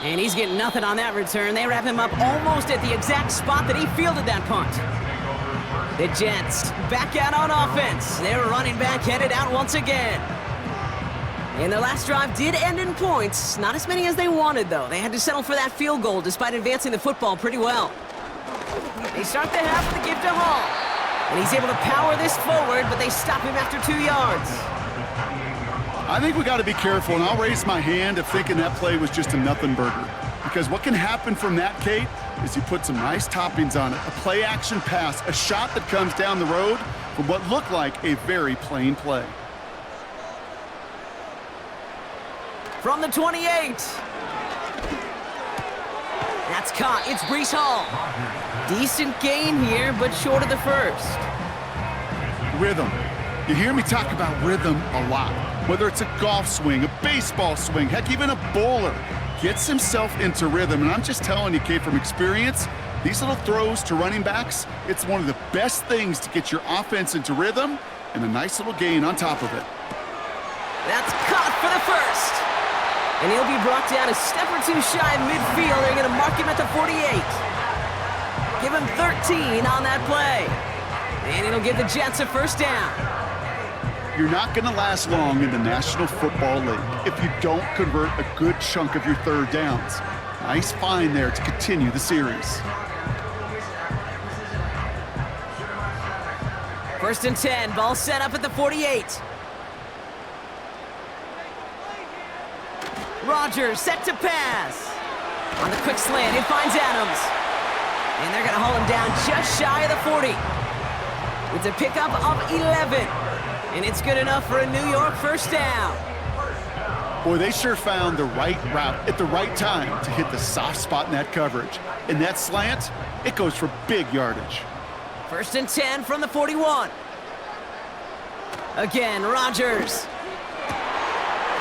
And he's getting nothing on that return. They wrap him up almost at the exact spot that he fielded that punt. The Jets back out on offense. Their running back headed out once again. And their last drive did end in points. Not as many as they wanted, though. They had to settle for that field goal despite advancing the football pretty well. They start the half with a give to Hall. And he's able to power this forward, but they stop him after 2 yards. I think we got to be careful, and I'll raise my hand if thinking that play was just a nothing burger. Because what can happen from that, Kate, is you put some nice toppings on it. A play-action pass, a shot that comes down the road from what looked like a very plain play. From the 28. That's caught. It's Breece Hall. Decent gain here, but short of the first. Rhythm. You hear me talk about rhythm a lot. Whether it's a golf swing, a baseball swing, heck, even a bowler gets himself into rhythm. And I'm just telling you, Kate, from experience, these little throws to running backs, it's one of the best things to get your offense into rhythm and a nice little gain on top of it. That's caught for the first. And he'll be brought down a step or two shy of midfield. They're going to mark him at the 48. Give him 13 on that play. And it'll give the Jets a first down. You're not going to last long in the National Football League if you don't convert a good chunk of your third downs. Nice find there to continue the series. First and 10, ball set up at the 48. Rodgers set to pass. On the quick slant, it finds Adams. And they're going to haul him down just shy of the 40. It's a pickup of 11. And it's good enough for a New York first down. Boy, they sure found the right route at the right time to hit the soft spot in that coverage. And that slant, it goes for big yardage. First and 10 from the 41. Again, Rodgers.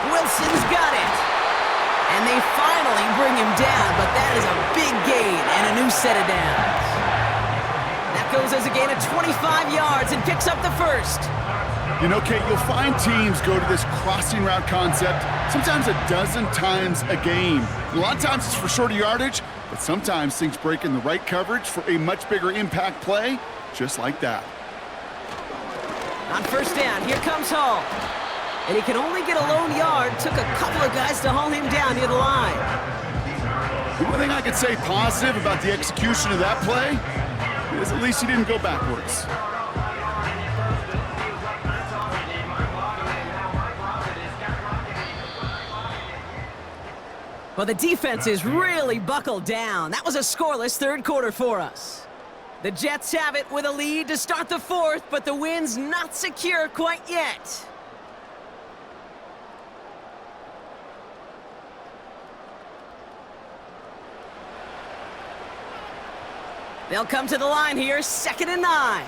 Wilson's got it. And they finally bring him down, but that is a big gain and a new set of downs. That goes as a gain of 25 yards and picks up the first. You know, Kate, you'll find teams go to this crossing route concept sometimes a dozen times a game. A lot of times it's for shorter yardage, but sometimes things break in the right coverage for a much bigger impact play, just like that. On first down, here comes Hall. And he can only get a lone yard. Took a couple of guys to haul him down near the line. The one thing I could say positive about the execution of that play is at least he didn't go backwards. Well, the defense is really buckled down. That was a scoreless third quarter for us. The Jets have it with a lead to start the fourth, but the win's not secure quite yet. They'll come to the line here, 2nd and 9.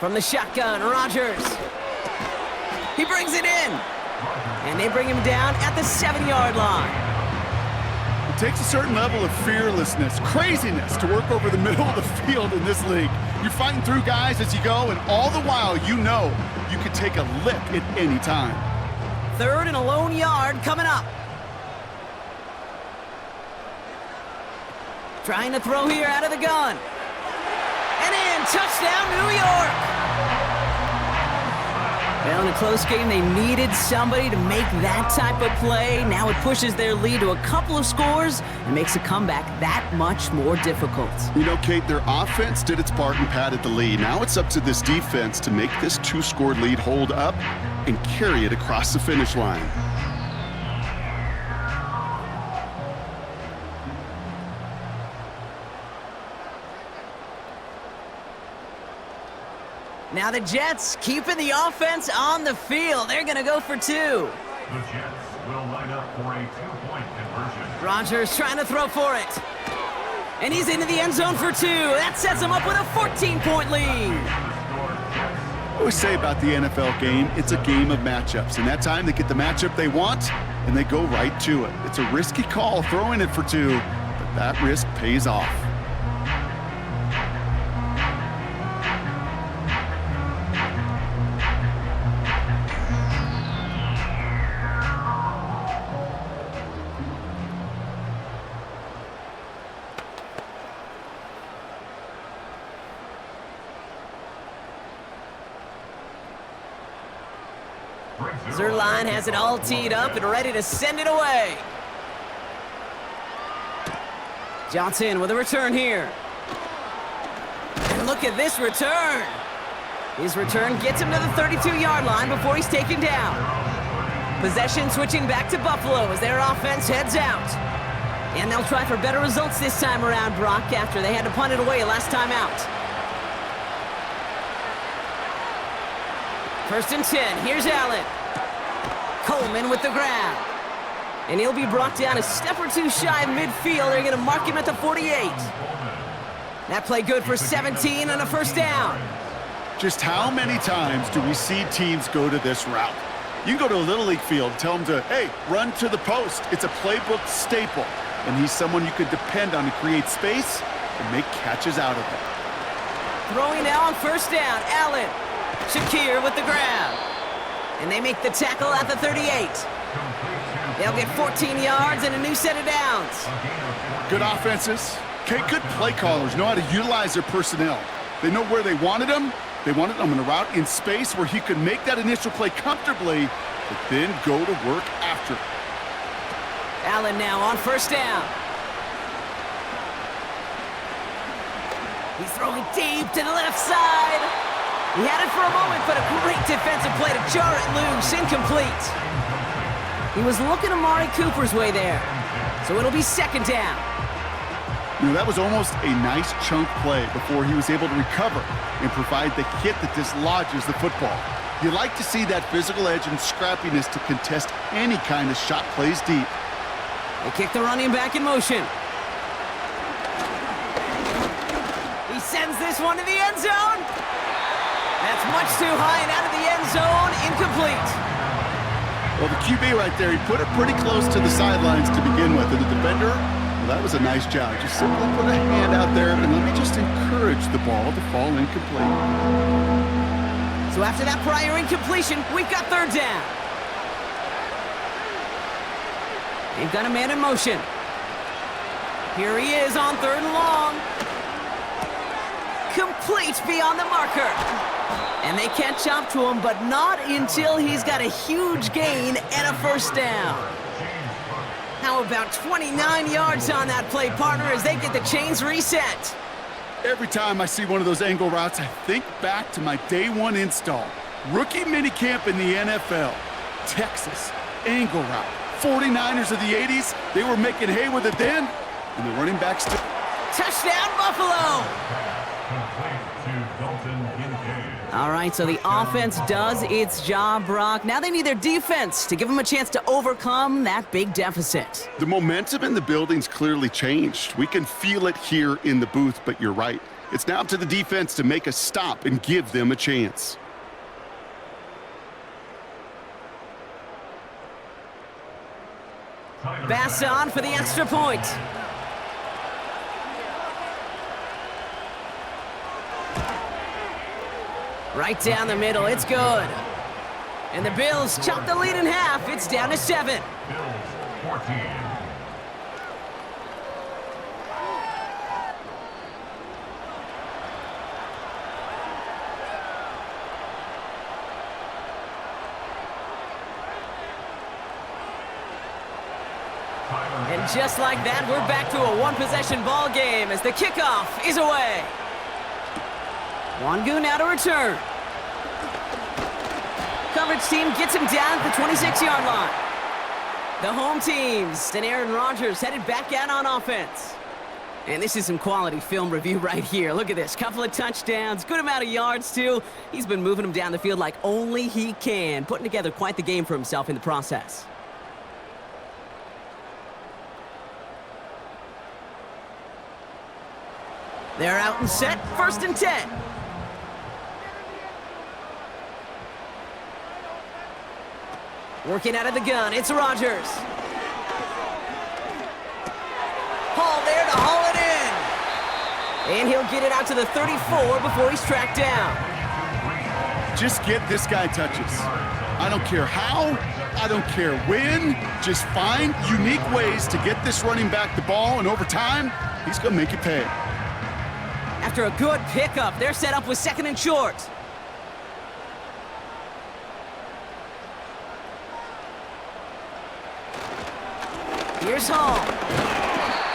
From the shotgun, Rodgers. He brings it in. And they bring him down at the 7-yard line. It takes a certain level of fearlessness, craziness to work over the middle of the field in this league. You're fighting through guys as you go, and all the while you know you can take a lick at any time. 3rd and a lone yard coming up. Trying to throw here out of the gun. And in, touchdown, New York! Well, in a close game, they needed somebody to make that type of play. Now it pushes their lead to a couple of scores and makes a comeback that much more difficult. You know, Kate, their offense did its part and padded the lead. Now it's up to this defense to make this 2-score lead hold up and carry it across the finish line. Now the Jets keeping the offense on the field. They're going to go for 2. The Jets will line up for a 2-point conversion. Rodgers trying to throw for it. And he's into the end zone for 2. That sets him up with a 14-point lead. I always say about the NFL game, it's a game of matchups. And that time they get the matchup they want, and they go right to it. It's a risky call throwing it for 2, but that risk pays off. Zerline has it all teed up and ready to send it away. Johnson with a return here. And look at this return. His return gets him to the 32-yard line before he's taken down. Possession switching back to Buffalo as their offense heads out. And they'll try for better results this time around, Brock, after they had to punt it away last time out. 1st and 10. Here's Allen. Coleman with the grab. And he'll be brought down a step or two shy of midfield. They're going to mark him at the 48. That play good for 17 and a first down. Just how many times do we see teams go to this route? You can go to a Little League field, tell them to, hey, run to the post. It's a playbook staple. And he's someone you could depend on to create space and make catches out of it. Throwing now on 1st down, Allen. Shakir with the grab. And they make the tackle at the 38. They'll get 14 yards and a new set of downs. Good offenses. Okay, good play callers know how to utilize their personnel. They know where they wanted them. They wanted him in a route in space where he could make that initial play comfortably, but then go to work after. Allen now on 1st down. He's throwing deep to the left side. He had it for a moment, but a great defensive play to jar it loose, incomplete. He was looking Amari Cooper's way there, so it'll be 2nd down. You know, that was almost a nice chunk play before he was able to recover and provide the hit that dislodges the football. You like to see that physical edge and scrappiness to contest any kind of shot plays deep. They kick the running back in motion. He sends this one to the end zone. That's much too high and out of the end zone, incomplete. Well, the QB right there, he put it pretty close to the sidelines to begin with, and the defender, well, that was a nice job. Just simply put a hand out there, and let me just encourage the ball to fall incomplete. So after that prior incompletion, we've got 3rd down. They've got a man in motion. Here he is on 3rd and long. Complete beyond the marker. And they catch up to him, but not until he's got a huge gain and a 1st down. How about 29 yards on that play, partner, as they get the chains reset? Every time I see one of those angle routes, I think back to my day 1 install. Rookie minicamp in the NFL. Texas, angle route. 49ers of the 80s, they were making hay with it then, and the running backs still. Touchdown, Buffalo! All right, so the offense does its job, Brock. Now they need their defense to give them a chance to overcome that big deficit. The momentum in the building's clearly changed. We can feel it here in the booth, but you're right. It's now up to the defense to make a stop and give them a chance. Bass on for the extra point. Right down the middle, it's good. And the Bills chop the lead in half. It's down to 7. Bills 14. And just like that, we're back to a one-possession ball game as the kickoff is away. Wangu now to return. Coverage team gets him down at the 26-yard line. The home teams and Aaron Rodgers headed back out on offense. And this is some quality film review right here. Look at this. Couple of touchdowns, good amount of yards, too. He's been moving them down the field like only he can, putting together quite the game for himself in the process. They're out and set, 1st and 10. Working out of the gun, it's Rodgers. Hall there to haul it in. And he'll get it out to the 34 before he's tracked down. Just get this guy touches. I don't care how, I don't care when. Just find unique ways to get this running back the ball, and over time, he's going to make it pay. After a good pickup, they're set up with 2nd and short. Here's Hall.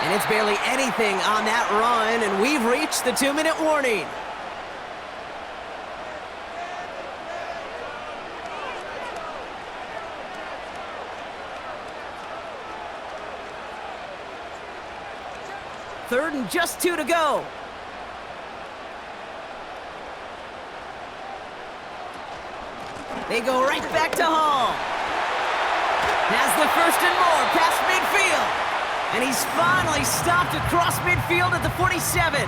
And it's barely anything on that run, and we've reached the 2-minute warning. Third and just 2 to go. They go right back to Hall. Has the first and more past midfield. And he's finally stopped across midfield at the 47.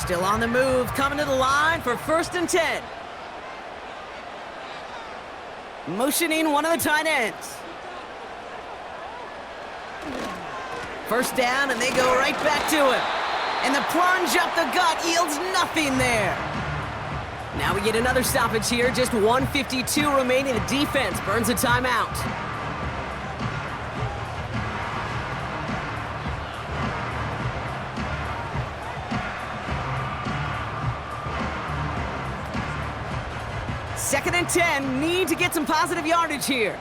Still on the move, coming to the line for 1st and 10. Motioning one of the tight ends. First down, and they go right back to him. And the plunge up the gut yields nothing there. Now we get another stoppage here, just 1:52 remaining. The defense burns a timeout. Second and 10, need to get some positive yardage here.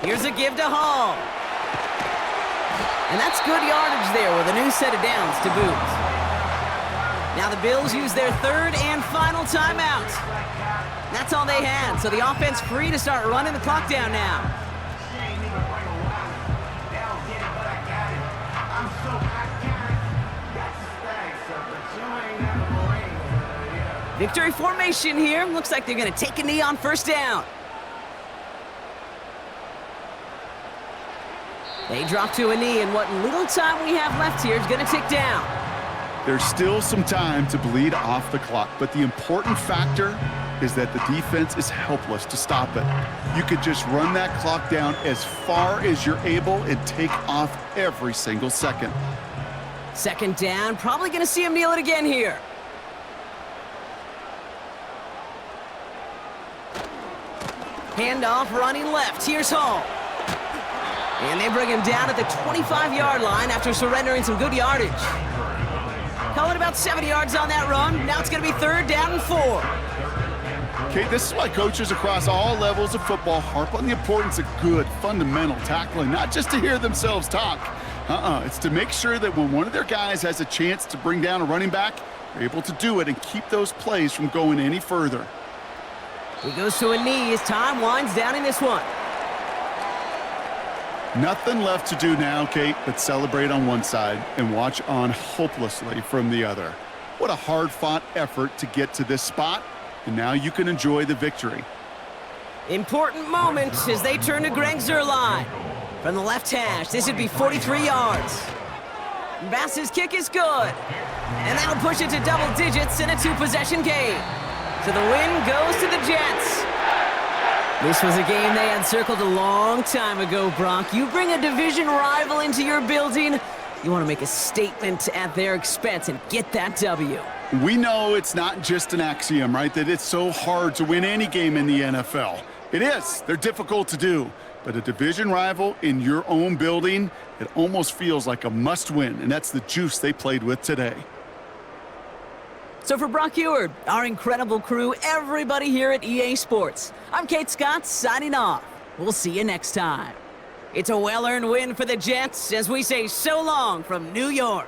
Here's a give to Hall. And that's good yardage there with a new set of downs to boot. Now the Bills use their 3rd and final timeout. That's all they had, so the offense free to start running the clock down now. Victory formation here. Looks like they're going to take a knee on 1st down. They drop to a knee, and what little time we have left here is going to tick down. There's still some time to bleed off the clock, but the important factor is that the defense is helpless to stop it. You could just run that clock down as far as you're able and take off every single second. 2nd down, probably going to see him kneel it again here. Handoff running left. Here's Hall. And they bring him down at the 25-yard line after surrendering some good yardage. Call it about 70 yards on that run. Now it's going to be 3rd down and 4. Okay, this is why coaches across all levels of football harp on the importance of good, fundamental tackling, not just to hear themselves talk. It's to make sure that when one of their guys has a chance to bring down a running back, they're able to do it and keep those plays from going any further. He goes to a knee as time winds down in this one. Nothing left to do now, Kate, but celebrate on one side and watch on hopelessly from the other. What a hard-fought effort to get to this spot, and now you can enjoy the victory. Important moment as they turn to Greg Zuerlein. From the left hash, this would be 43 yards. Bass's kick is good. And that'll push it to double digits in a 2-possession game. So the win goes to the Jets. This was a game they had circled a long time ago, Brock. You bring a division rival into your building, you want to make a statement at their expense and get that W. We know it's not just an axiom, right, that it's so hard to win any game in the NFL. It is. They're difficult to do. But a division rival in your own building, it almost feels like a must-win, and that's the juice they played with today. So for Brock Eward, our incredible crew, everybody here at EA Sports, I'm Kate Scott signing off. We'll see you next time. It's a well-earned win for the Jets as we say so long from New York.